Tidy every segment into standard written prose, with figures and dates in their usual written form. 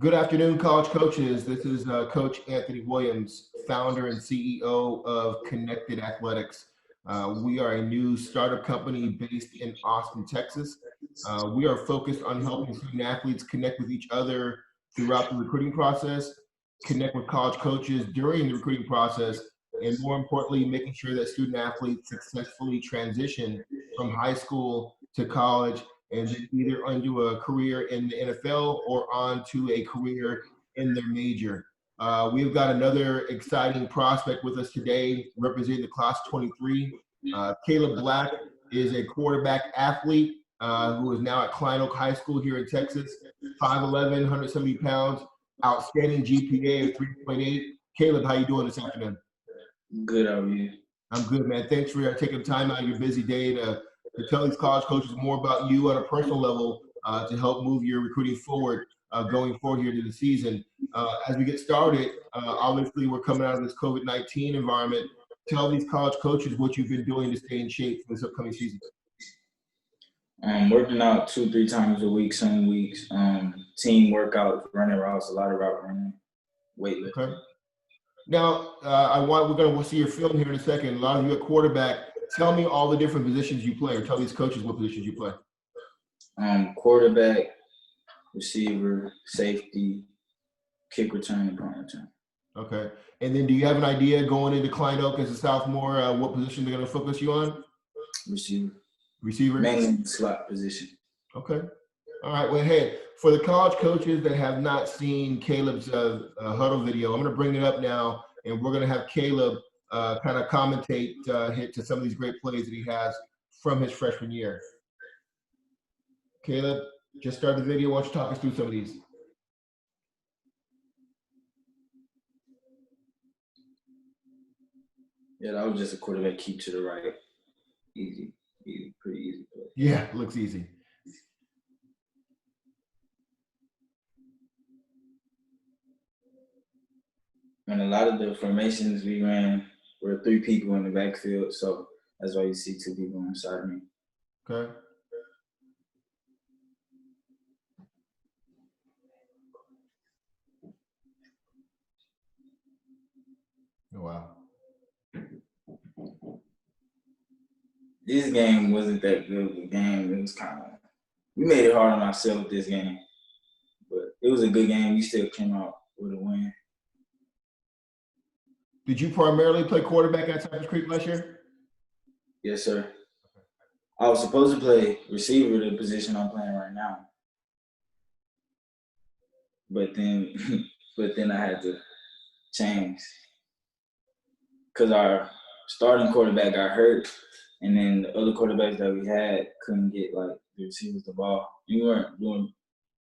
Good afternoon, college coaches. This is Coach Anthony Williams, founder and CEO of Connected Athletics. We are a new startup company based in Austin, Texas. We are focused on helping student athletes connect with each other throughout the recruiting process, connect with college coaches during the recruiting process, and more importantly, making sure that student athletes successfully transition from high school to college and then either onto a career in the NFL or onto a career in their major. We've got another exciting prospect with us today representing the class 23. Kaleb Black is a quarterback athlete who is now at Klein High School here in Texas, 5'11", 170 pounds, outstanding GPA of 3.8. Kaleb, how you doing this afternoon? Good, how are you? I'm good, man. Thanks for taking time out of your busy day to tell these college coaches more about you on a personal level to help move your recruiting forward going forward here to the season. As we get started, obviously we're coming out of this COVID-19 environment. Tell these college coaches what you've been doing to stay in shape for this upcoming season. Working out 2-3 times a week, some weeks. Team workouts, running routes, a lot of route running, weightlifting. Okay. Now, we're going to see your film here in a second. A lot of you at quarterback. Tell me all the different positions you play, or tell these coaches what positions you play. Quarterback, receiver, safety, kick return, and punt return. Okay. And then do you have an idea going into Klein Oak as a sophomore, what position they're going to focus you on? Receiver. Receiver? Mainly slot position. Okay. All right. Well, hey, for the college coaches that have not seen Kaleb's huddle video, I'm going to bring it up now, and we're going to have Kaleb kind of commentate to some of these great plays that he has from his freshman year. Kaleb, just start the video. Why don't you talk us through some of these? Yeah, that was just a quarterback keep to the right. Easy, pretty easy play. Yeah, looks easy. And a lot of the formations we ran were 3 people in the backfield, so that's why you see 2 people inside me. Okay. Oh, wow. This game wasn't that good of a game. It was we made it hard on ourselves this game. But it was a good game. We still came out with a win. Did you primarily play quarterback at Cypress Creek last year? Yes, sir. I was supposed to play receiver, the position I'm playing right now. But then I had to change. Because our starting quarterback got hurt, and then the other quarterbacks that we had couldn't get the receivers the ball. We weren't doing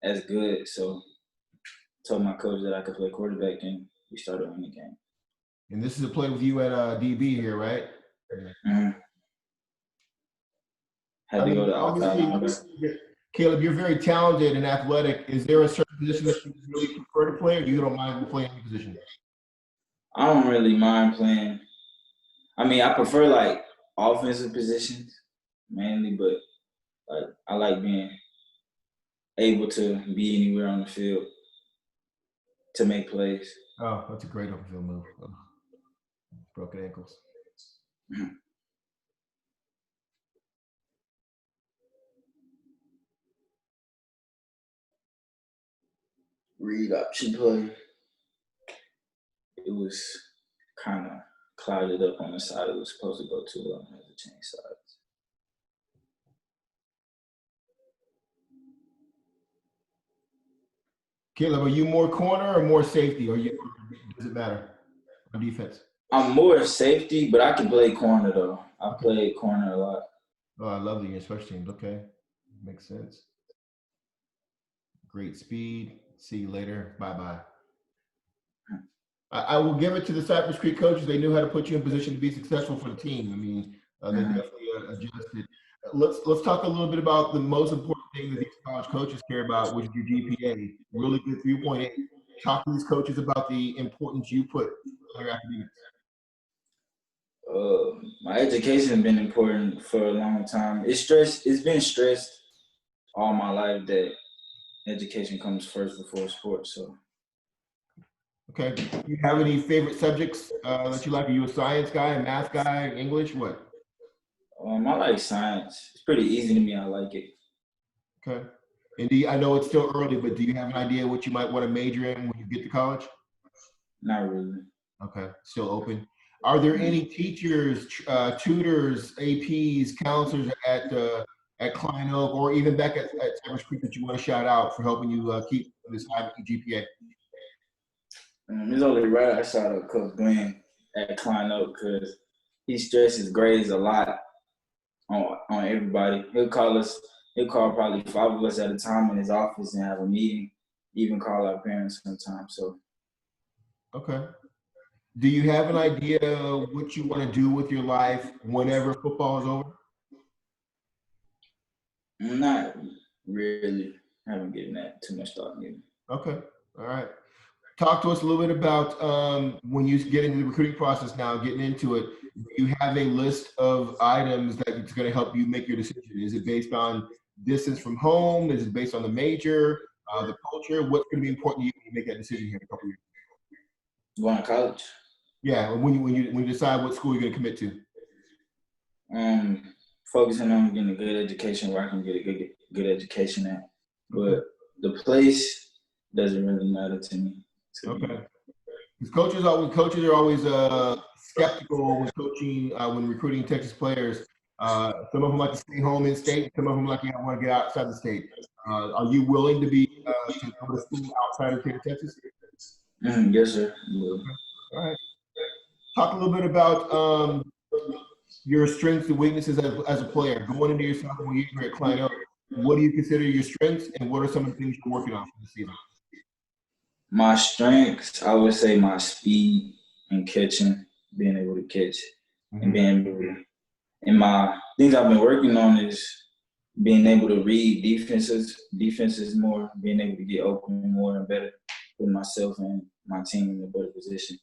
as good, so I told my coach that I could play quarterback, and we started winning the game. And this is a play with you at DB here, right? Mm-hmm. Had to go to outside. Kaleb, you're very talented and athletic. Is there a certain position that you really prefer to play, or you don't mind playing any position? I don't really mind playing. I mean, I prefer offensive positions mainly, but I like being able to be anywhere on the field to make plays. Oh, that's a great on-field move. Oh, broken ankles. Mm-hmm. Read option play. It was kind of clouded up on the side it was supposed to go to. I had to change sides. Kaleb, are you more corner or more safety, or does it matter on defense? I'm more safety, but I can play corner though. I played corner a lot. Oh, I love the special teams. Okay, makes sense. Great speed. See you later. Bye-bye. I will give it to the Cypress Creek coaches. They knew how to put you in position to be successful for the team. I mean, they definitely adjusted. Let's talk a little bit about the most important thing that these college coaches care about, which is your GPA. Really good 3.8. Talk to these coaches about the importance you put on your academics. My education has been important for a long time. It's been stressed all my life that education comes first before sports. So Okay. Do you have any favorite subjects that you like? Are you a science guy, a math guy, English? What? I like science. It's pretty easy to me. I like it. Okay. And do you, I know it's still early, but do you have an idea what you might want to major in when you get to college? Not really. Okay, still open. Are there Mm. any teachers, tutors, APs, counselors at Klein Oak, or even back at Cypress Creek that you want to shout out for helping you keep this high GPA? It's only right I shout out Coach Glenn at Klein Oak because he stresses grades a lot on everybody. He'll call us. He'll call probably 5 of us at a time in his office and have a meeting. Even call our parents sometimes. So Okay. Do you have an idea what you want to do with your life whenever football is over? I'm not really haven't given that too much thought yet. Okay. All right. Talk to us a little bit about when you get into the recruiting process now, getting into it. Do you have a list of items that it's going to help you make your decision? Is it based on distance from home? Is it based on the major, the culture? What's going to be important to you when you make that decision here in a couple years? Going to college. Yeah, when you decide what school you're going to commit to. Focusing on getting a good education where I can get a good education at. But the place doesn't really matter to me. Okay. Because coaches are always skeptical when coaching when recruiting Texas players. Some of them like to stay home in state. Some of them like, yeah, I want to get outside the state. Are you willing to be to go to school outside of the state of Texas? Yes, sir. All right. Talk a little bit about your strengths and weaknesses as a player going into your sophomore year here at Klein Oak. What do you consider your strengths, and what are some of the things you're working on for the season? My strengths, I would say my speed and catching, being able to catch, and being able to. And my things I've been working on is being able to read defenses more, being able to get open more and better, putting myself and my team in a better position.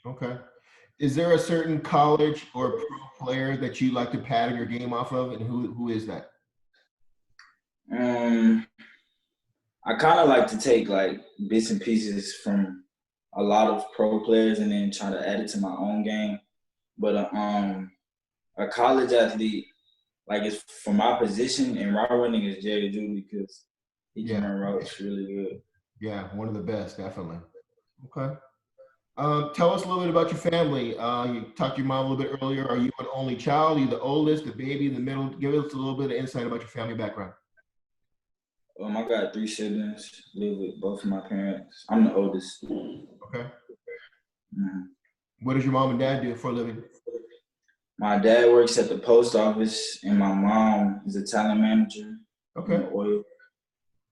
Okay. Is there a certain college or pro player that you like to pattern your game off of, and who is that? I kind of like to take like bits and pieces from a lot of pro players and then try to add it to my own game. But a college athlete, like it's for my position and route running is Jerry Judy because he can run routes really good. Yeah, one of the best, definitely. Okay. Tell us a little bit about your family. You talked to your mom a little bit earlier. Are you an only child? Are you the oldest, the baby in the middle? Give us a little bit of insight about your family background. I got 3 siblings, live with both of my parents. I'm the oldest. Okay. What does your mom and dad do for a living? My dad works at the post office, and my mom is a talent manager in an oil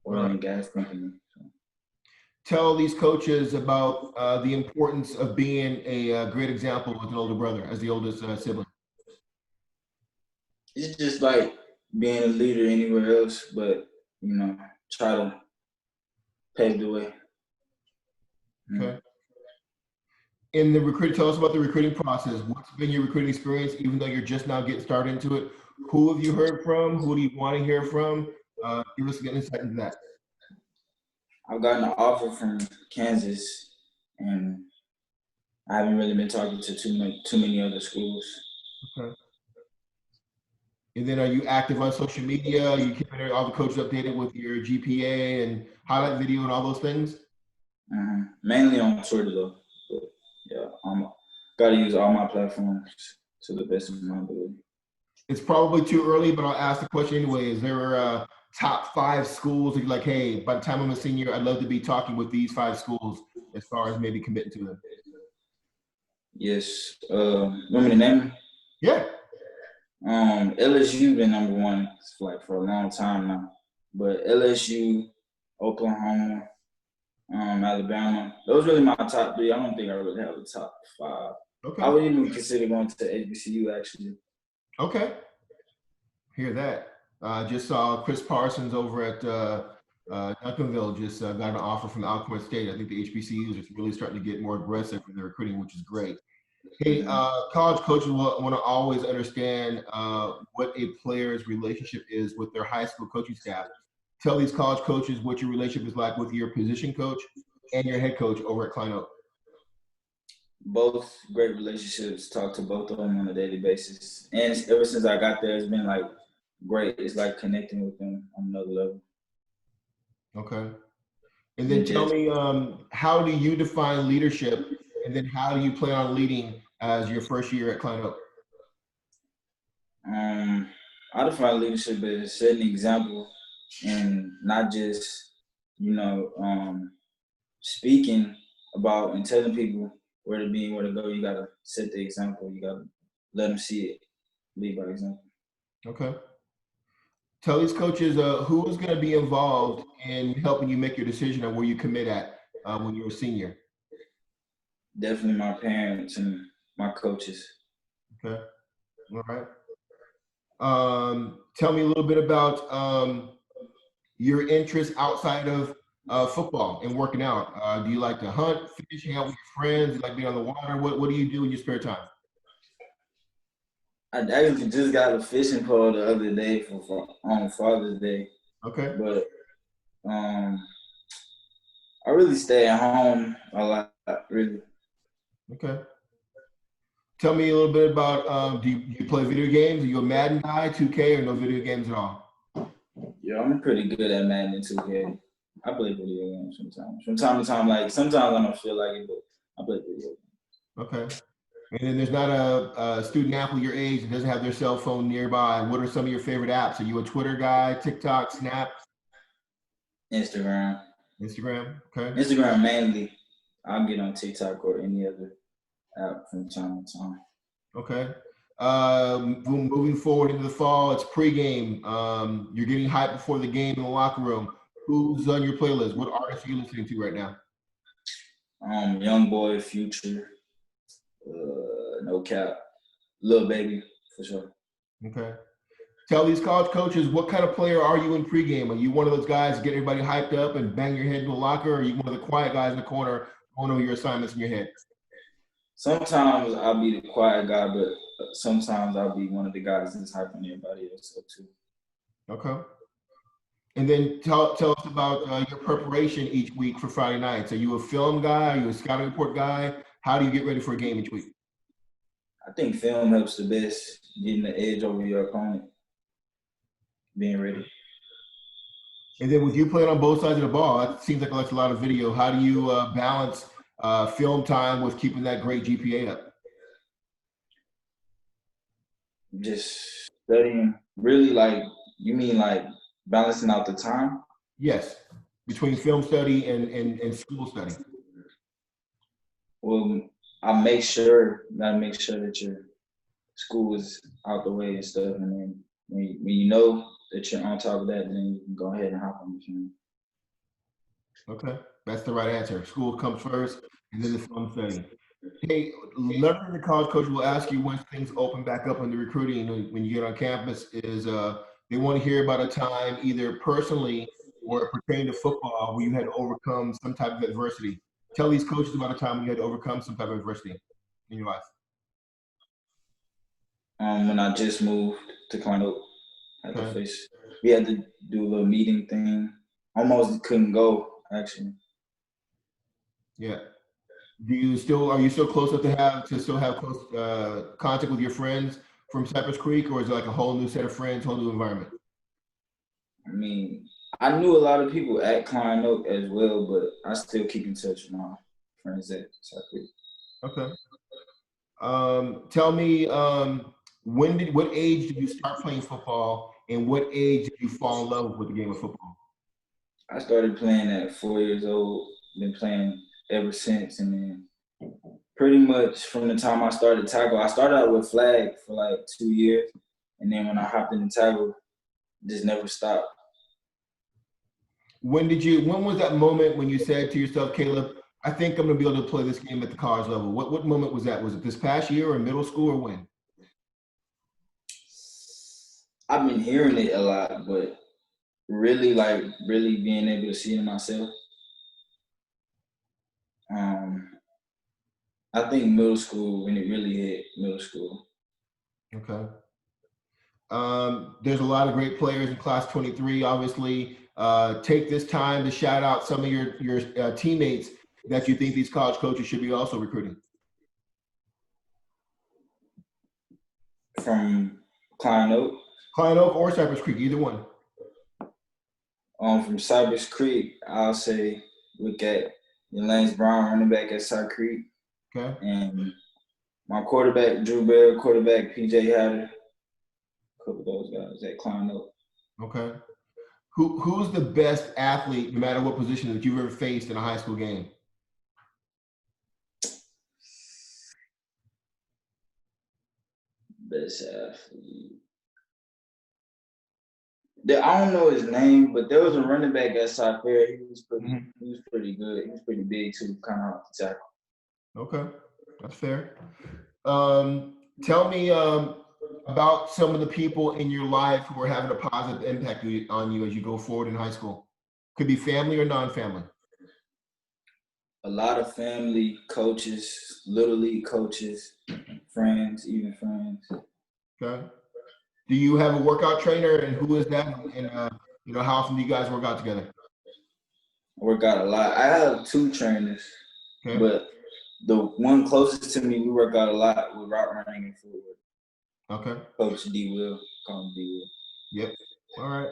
and gas company. Tell these coaches about the importance of being a great example with an older brother as the oldest sibling. It's just like being a leader anywhere else, but try to pave the way. Okay. In the recruiting, tell us about the recruiting process. What's been your recruiting experience, even though you're just now getting started into it? Who have you heard from? Who do you want to hear from? Give us an insight into that. I've gotten an offer from Kansas, and I haven't really been talking to too many other schools. Okay. And then are you active on social media? Are you keeping all the coaches updated with your GPA and highlight video and all those things? Mainly on Twitter, though. But yeah, got to use all my platforms to the best of my ability. It's probably too early, but I'll ask the question anyway. Is there a top 5 schools that you're like, hey, by the time I'm a senior, I'd love to be talking with these 5 schools as far as maybe committing to them? Yes. Want me to name them? Yeah. LSU been number 1 for a long time now. But LSU, Oklahoma, Alabama. Those really my top 3. I don't think I really have a top 5. Okay. I would even consider going to HBCU actually. Okay. Hear that. Just saw Chris Parsons over at Duncanville just got an offer from Alcorn State. I think the HBCUs is really starting to get more aggressive in their recruiting, which is great. Hey, college coaches want to always understand what a player's relationship is with their high school coaching staff. Tell these college coaches what your relationship is like with your position coach and your head coach over at Klein. Both great relationships. Talk to both of them on a daily basis, and ever since I got there, it's been like great. It's like connecting with them on another level. Okay. And then And tell just me, how do you define leadership, and then how do you plan on leading as your first year at Klein Oak? I define leadership as setting an example and not just, speaking about and telling people where to be and where to go. You gotta set the example. You gotta let them see it. Lead by example. Okay. Tell these coaches who is going to be involved in helping you make your decision on where you commit at when you're a senior. Definitely my parents and my coaches. Okay. All right. Tell me a little bit about your interests outside of football and working out. Do you like to hunt, fish, hang out with your friends? Do you like being on the water? What do you do in your spare time? I actually just got a fishing pole the other day on Father's Day. Okay. But I really stay at home a lot, really. Okay. Tell me a little bit about, do you play video games? Are you a Madden guy, 2K, or no video games at all? Yeah, I'm pretty good at Madden and 2K. I play video games sometimes. From time to time, like sometimes I don't feel like it, but I play video games. Okay. And then there's not a student athlete your age that doesn't have their cell phone nearby. What are some of your favorite apps? Are you a Twitter guy, TikTok, Snap? Instagram. Instagram? Okay. Instagram mainly. I'll get on TikTok or any other app from time to time. Okay. Moving forward into the fall, it's pregame. You're getting hyped before the game in the locker room. Who's on your playlist? What artists are you listening to right now? Young Boy, Future, No Cap, Lil Baby for sure. Okay. Tell these college coaches, what kind of player are you in pregame? Are you one of those guys that get everybody hyped up and bang your head in the locker? Or are you one of the quiet guys in the corner going over your assignments in your head? Sometimes I'll be the quiet guy, but sometimes I'll be one of the guys that's hyping everybody else up too. Okay. And then tell us about your preparation each week for Friday nights. Are you a film guy? Are you a scouting report guy? How do you get ready for a game each week? I think film helps the best, getting the edge over your opponent, being ready. And then with you playing on both sides of the ball, that seems like that's a lot of video. How do you balance film time with keeping that great GPA up? Just studying, really, like, you mean like balancing out the time? Yes, between film study and school study. Well, gotta make sure that your school is out the way and stuff, and then when you know that you're on top of that, then you can go ahead and hop on the film. Okay, that's the right answer. School comes first, and then the film study. Hey, another thing the college coach will ask you once things open back up in the recruiting when you get on campus is they want to hear about a time either personally or pertaining to football where you had to overcome some type of adversity. Tell these coaches about a time when you had to overcome some type of adversity in your life. When I just moved to Klein, had to Okay. face. We had to do a little meeting thing. Almost couldn't go actually. Yeah. Are you still close enough to still have close contact with your friends from Cypress Creek, or is it like a whole new set of friends, whole new environment? I mean, I knew a lot of people at Klein Oak as well, but I still keep in touch with my friends at Cypress Creek. Okay. Tell me, what age did you start playing football, and what age did you fall in love with the game of football? I started playing at 4 years old, been playing ever since, and then pretty much from the time I started tackle, I started out with flag for like 2 years, and then when I hopped in the tackle, just never stopped. When was that moment when you said to yourself, Caleb, I think I'm gonna be able to play this game at the college level? What moment was that? Was it this past year or middle school, or when? I've been hearing it a lot, but really being able to see it myself. I think middle school, when it really hit middle school. Okay. There's a lot of great players in class 23, obviously. take this time to shout out some of your teammates that you think these college coaches should be also recruiting. From Klein Oak. Klein Oak or Cypress Creek, either one. From Cypress Creek, I'll say look at Lance Brown, running back at Cypress Creek. Okay. And my quarterback, Drew Bear, quarterback, PJ Hatter. A couple of those guys at Klein Oak. Okay. Who's the best athlete, no matter what position, that you've ever faced in a high school game? Best athlete. I don't know his name, but there was a running back at South Fair. He was pretty good. He was pretty big too, kind of off the tackle. Okay, that's fair. Tell me about some of the people in your life who are having a positive impact on you as you go forward in high school. Could be family or non-family. A lot of family, coaches, little league coaches, friends, even friends. Okay. Do you have a workout trainer, and who is that? And how often do you guys work out together? I work out a lot. I have 2 trainers, okay. But the one closest to me, we work out a lot with route running and footwork. Okay. Coach D. Will, call him D. Will. Yep. All right.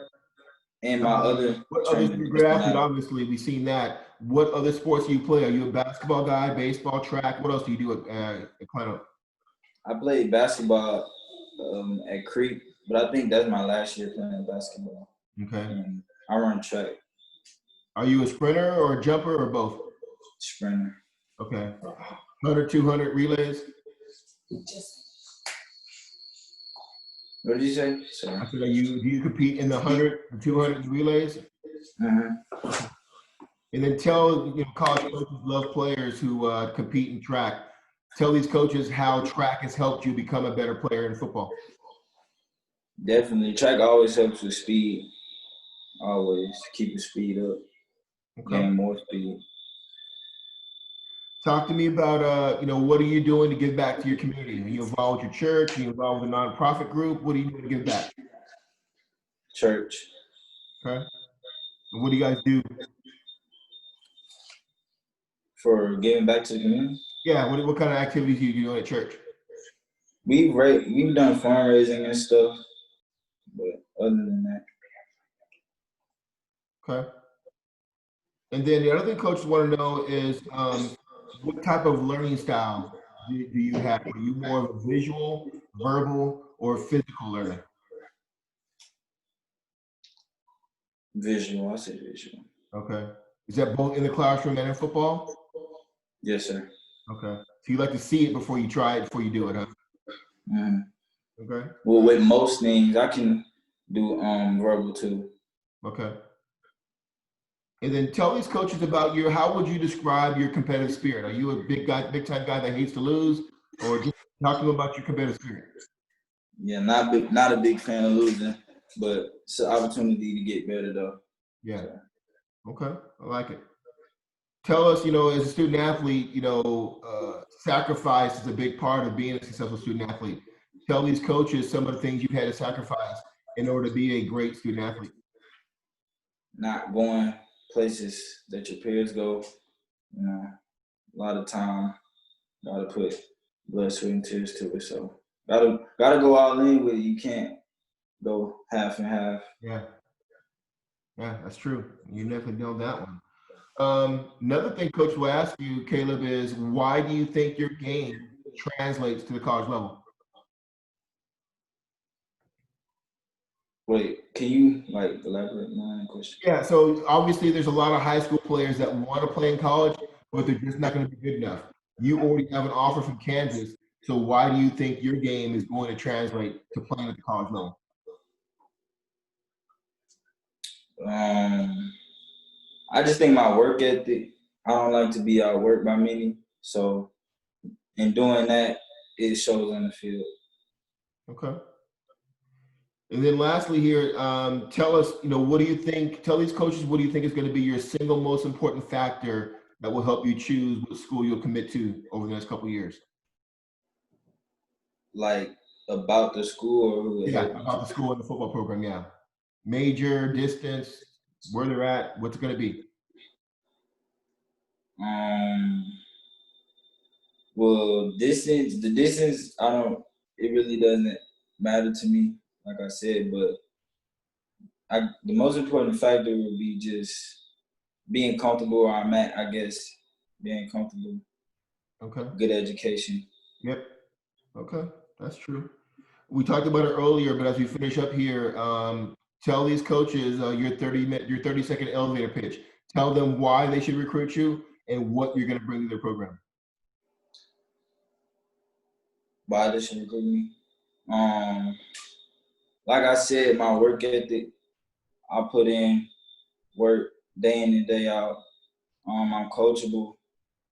And my other trainer, you're a great athlete, obviously. We've seen that. What other sports do you play? Are you a basketball guy, baseball, track? What else do you do at Klein Oak? I played basketball at Creek, but I think that's my last year playing basketball. Okay. And I run track. Are you a sprinter or a jumper or both? Sprinter. Okay. 100, 200 relays? What did you say? Sorry. I said, do you compete in the 100 and 200 relays? Mm-hmm. And then tell college coaches love players who compete in track. Tell these coaches how track has helped you become a better player in football. Definitely. Track always helps with speed. Always keep your speed up. Okay. Gain more speed. Talk to me about, what are you doing to give back to your community? Are you involved with your church? Are you involved with a nonprofit group? What are you doing to give back? Church. Okay. And what do you guys do? For giving back to the community? Yeah, what kind of activities do you do at church? We've done fundraising and stuff, but other than that. Okay. And then the other thing coaches want to know is what type of learning style do you have? Are you more of a visual, verbal, or physical learner? Visual, I say visual. Okay. Is that both in the classroom and in football? Yes, sir. Okay. So you like to see it before you try it, before you do it, huh? Mm-hmm. Okay. Well, with most things, I can do verbal too. Okay. And then tell these coaches about how would you describe your competitive spirit? Are you a big time guy that hates to lose, or just talk to them about your competitive spirit? Yeah, not a big fan of losing, but it's an opportunity to get better though. Yeah. So. Okay, I like it. Tell us, as a student athlete, sacrifice is a big part of being a successful student athlete. Tell these coaches some of the things you've had to sacrifice in order to be a great student athlete. Not going places that your peers go, a lot of time, gotta put blood, sweat, and tears to it. So gotta go all in with it. You can't go half and half. Yeah, that's true. You definitely know that one. Another thing coach will ask you, Kaleb, is why do you think your game translates to the college level? Wait, can you elaborate more on the question? Yeah, so obviously there's a lot of high school players that want to play in college, but they're just not going to be good enough. You already have an offer from Kansas, so why do you think your game is going to translate to playing at the college level? I just think my work ethic, I don't like to be outworked by many. So in doing that, it shows on the field. Okay. And then lastly here, tell us, what do you think, tell these coaches, what do you think is going to be your single most important factor that will help you choose what school you'll commit to over the next couple of years? Like about the school or yeah, about the school and the football program, yeah. Major, distance, where they're at, what's it going to be? Well, the distance, it really doesn't matter to me, like I said, but the most important factor would be just being comfortable where I'm at, I guess. Being comfortable. Okay. Good education. Yep. Okay, that's true. We talked about it earlier, but as we finish up here, tell these coaches your 30-second elevator pitch. Tell them why they should recruit you and what you're going to bring to their program. Why they should recruit me? Like I said, my work ethic, I put in work day in and day out. I'm coachable.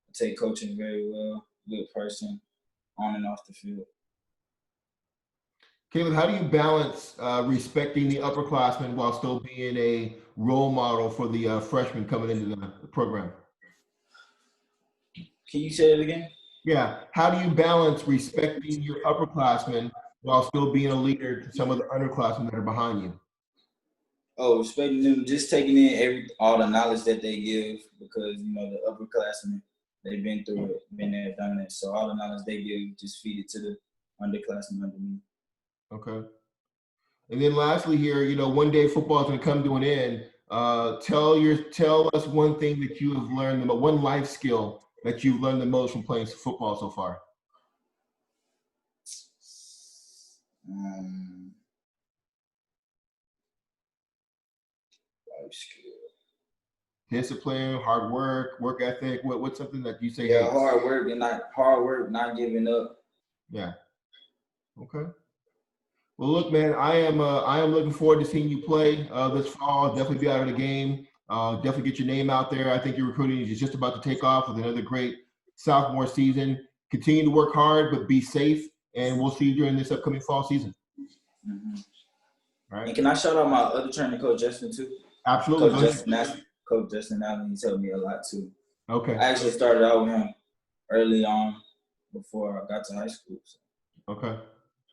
I take coaching very well. Good person on and off the field. Kaleb, how do you balance respecting the upperclassmen while still being a role model for the freshmen coming into the program? Can you say it again? Yeah. How do you balance respecting your upperclassmen while still being a leader to some of the underclassmen that are behind you? Oh, respecting them, just taking in all the knowledge that they give, because the upperclassmen, they've been through it, been there, done that. So all the knowledge they give, just feed it to the underclassmen under me. Okay. And then lastly here, one day football is going to come to an end. Tell us one thing that you have learned, one life skill that you've learned the most from playing football so far. Life skill. Discipline, hard work ethic. What's something that you say? Yeah, hey, hard work, not giving up. Yeah. Okay. Well, look, man, I am looking forward to seeing you play this fall. Definitely be out of the game. Definitely get your name out there. I think your recruiting is just about to take off with another great sophomore season. Continue to work hard, but be safe, and we'll see you during this upcoming fall season. Mm-hmm. All right. And can I shout out my other trainer, Coach Justin, too? Absolutely. Coach Justin Allen, he's helped me a lot, too. Okay. I actually started out with him early on before I got to high school. So. Okay.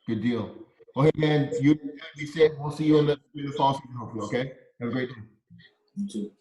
Good deal. Well, hey, man, you be safe. We'll see you in the fall season, hopefully, okay? Have a great day. You too.